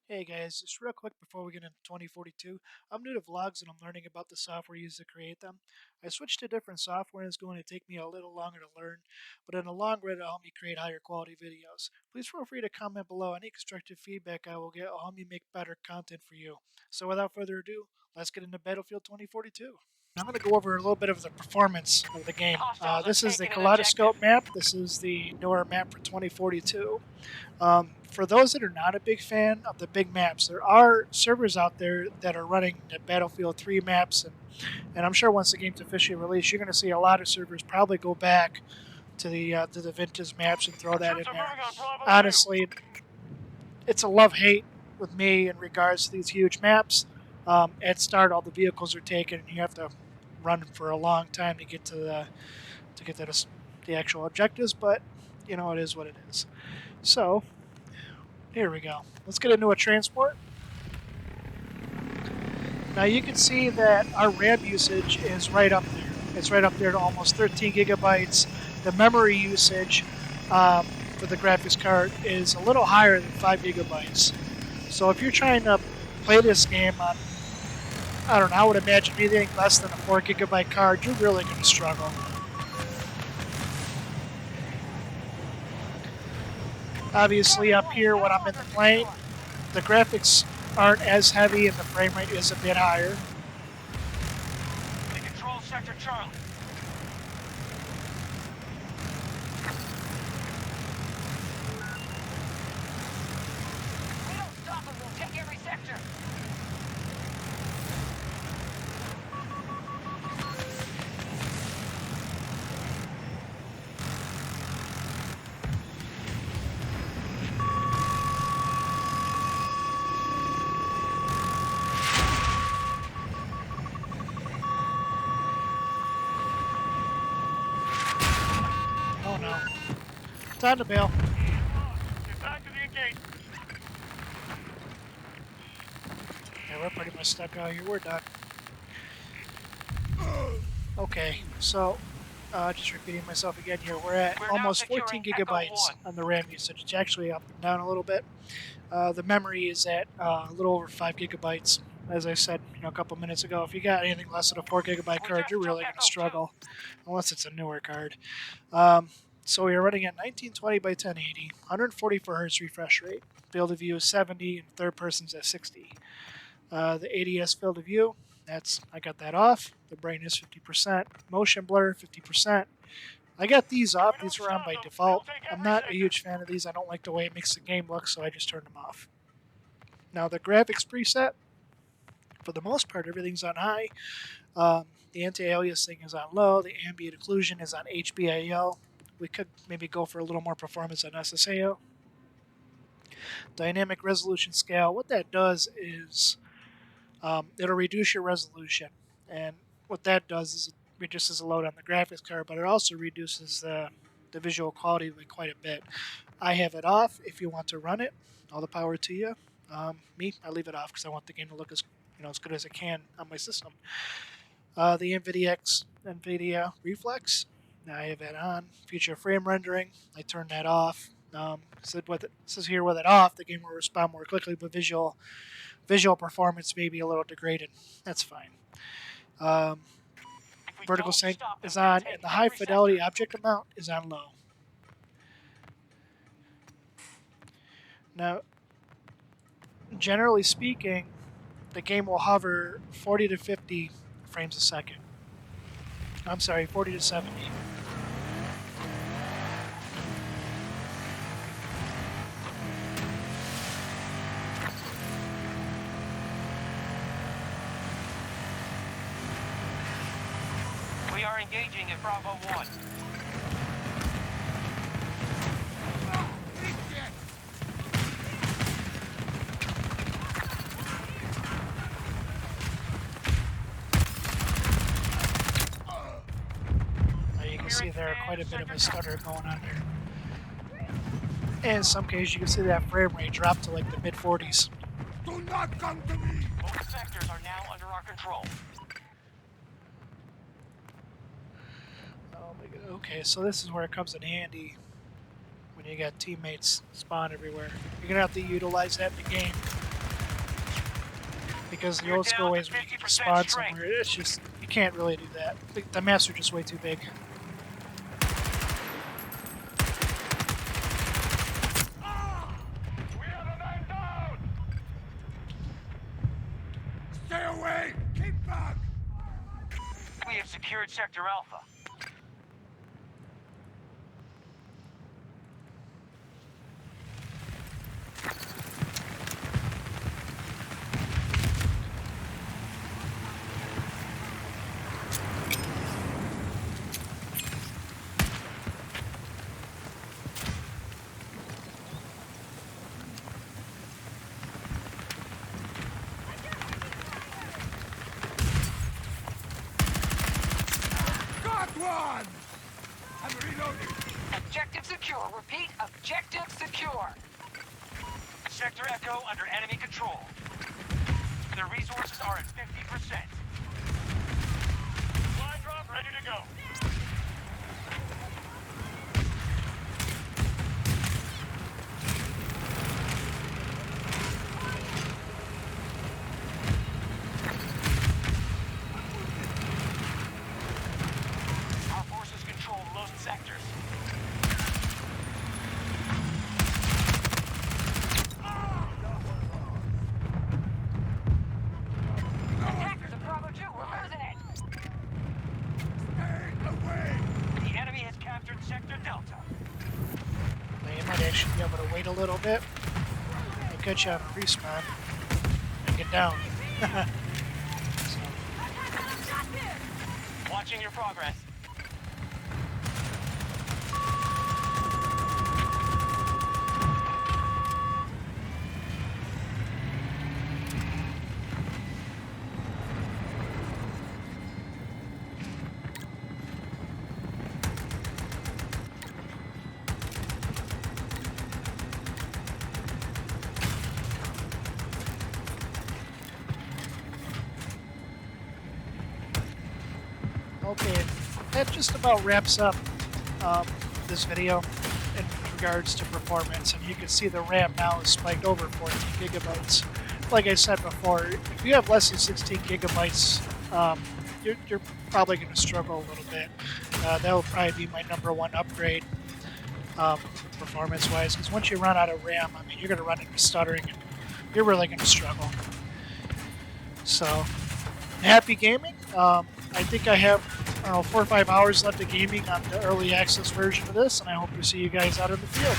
Hey guys, just real quick before we get into 2042, I'm new to vlogs and I'm learning about the software used to create them. I switched to different software and it's going to take me a little longer to learn, but in the long run it'll help me create higher quality videos. Please feel free to comment below. Any constructive feedback I will get will help me make better content for you. So without further ado, let's get into Battlefield 2042. I'm going to go over a little bit of the performance of the game. Hostiles are This is the taking an objective. Kaleidoscope Map. This is the newer map for 2042. For those that are not a big fan of the big maps, there are servers out there that are running the Battlefield 3 maps, and I'm sure once the game's officially released, you're going to see a lot of servers probably go back to the vintage maps and throw Our that in troops are there. moving on Bravo 2. Honestly, it's a love-hate with me in regards to these huge maps. At start, all the vehicles are taken, and you have to run for a long time to get to the actual objectives. But you know, it is what it is. So here we go. Let's get into a transport. Now you can see that our RAM usage is right up there. It's right up there to almost 13 gigabytes. The memory usage for the graphics card is a little higher than 5 gigabytes. So if you're trying to play this game on, I don't know, I would imagine anything less than a 4 gigabyte card, you're really going to struggle. Obviously up here when I'm in the plane, the graphics aren't as heavy and the frame rate is a bit higher. They control Sector Charlie. We don't stop them, we'll take every sector. Oh no. Time to bail. Get back to the engagement. Yeah, we're pretty much stuck out here. We're done. Okay, so just repeating myself again here. We're at We're now almost 14 securing Echo gigabytes 1. on the RAM usage. It's actually up and down a little bit. The memory is at a little over 5 gigabytes. As I said, a couple minutes ago, if you got anything less than a 4 gigabyte We card, just you're took really going to Echo 2. struggle, unless it's a newer card. So we are running at 1920 by 1080, 144 hertz refresh rate. Field of view is 70, and third person's at 60. The ADS field of view, I got that off. The brightness 50%, motion blur 50%. I got these off. These are on by default. I'm not a huge fan of these. I don't like the way it makes the game look, so I just turned them off. Now the graphics preset, for the most part, everything's on high. The anti-aliasing is on low. The ambient occlusion is on HBAO. We could maybe go for a little more performance on SSAO. Dynamic resolution scale, what that does is it'll reduce your resolution. And what that does is it reduces the load on the graphics card, but it also reduces the visual quality by quite a bit. I have it off. If you want to run it, all the power to you. Me, I leave it off because I want the game to look as good as it can on my system. The NVIDIA Reflex, I have that on. Future frame rendering, I turn that off. Says here with it off, the game will respond more quickly, but visual performance may be a little degraded. That's fine. Vertical sync is on, and the high fidelity object amount is on low. Now, generally speaking, the game will hover 40 to 50 frames a second. I'm sorry, 40 to 70. We are engaging at Bravo 1. You can see there quite a bit of a stutter going on there. And in some cases, you can see that frame rate drop to like the mid 40s. Do not come to me! Both sectors are now under our control. Oh my god. Okay, so this is where it comes in handy when you got teammates spawn everywhere. You're gonna have to utilize that in the game because the You're old school down to ways where you can 50% just spawn strength. somewhere, it's just, you can't really do that. The maps are just way too big. We have a man down! Stay away! Keep back! We have secured Sector Alpha. Got one! I'm reloading. Objective secure. Repeat, objective secure. Sector Echo under enemy control. Their resources are at 50%. Supply drop ready to go. Our forces control most sectors. Attackers of Bravo 2, we're losing it. Stay away! The enemy has captured Sector Delta. Now, you might actually be able to wait a little bit. It'll catch you on a respawn and get down. So, Watching your progress. okay, that just about wraps up this video in regards to performance. And you can see the RAM now is spiked over 14 gigabytes. Like I said before, if you have less than 16 gigabytes, you're probably going to struggle a little bit. That will probably be my #1 upgrade performance-wise, because once you run out of RAM, I mean, you're going to run into stuttering, and you're really going to struggle. So, happy gaming. I think I have 4 or 5 hours left of gaming on the early access version of this, and I hope to see you guys out in the field.